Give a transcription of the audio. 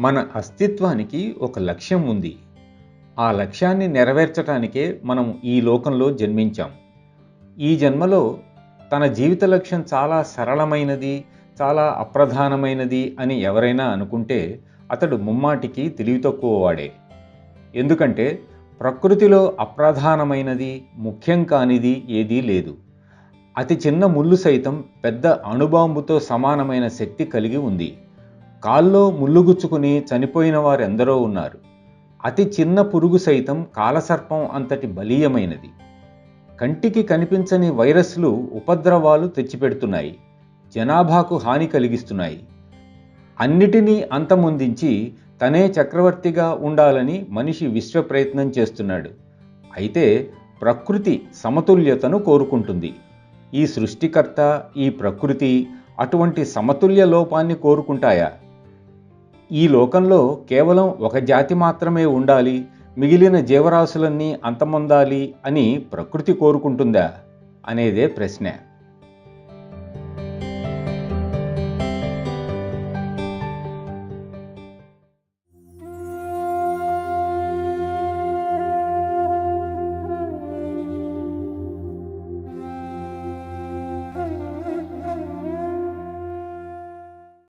మన అస్తిత్వానికి ఒక లక్ష్యం ఉంది. ఆ లక్ష్యాన్ని నెరవేర్చటానికే మనం ఈ లోకంలో జన్మించాం. ఈ జన్మలో తన జీవిత లక్ష్యం చాలా సరళమైనది, చాలా అప్రధానమైనది అని ఎవరైనా అనుకుంటే అతడు ముమ్మాటికి తెలివి తక్కువవాడే. ఎందుకంటే ప్రకృతిలో అప్రధానమైనది, ముఖ్యం కానిది ఏదీ లేదు. అతి చిన్న ముళ్ళు సైతం పెద్ద అణుబాంబుతో సమానమైన శక్తి కలిగి ఉంది. కాల్లో ముళ్ళుగుచ్చుకుని చనిపోయిన వారెందరో ఉన్నారు. అతి చిన్న పురుగు సైతం కాలసర్పం అంతటి బలీయమైనది. కంటికి కనిపించని వైరస్లు ఉపద్రవాలు తెచ్చిపెడుతున్నాయి, జనాభాకు హాని కలిగిస్తున్నాయి. అన్నిటినీ అంతమొందించి తనే చక్రవర్తిగా ఉండాలని మనిషి విశ్వ ప్రయత్నం చేస్తున్నాడు. అయితే ప్రకృతి సమతుల్యతను కోరుకుంటుంది. ఈ సృష్టికర్త, ఈ ప్రకృతి అటువంటి సమతుల్య లోపాన్ని కోరుకుంటాయా? ఈ లోకంలో కేవలం ఒక జాతి మాత్రమే ఉండాలి, మిగిలిన జీవరాశులన్నీ అంతమొందాలి అని ప్రకృతి కోరుకుంటుందా అనేదే ప్రశ్న.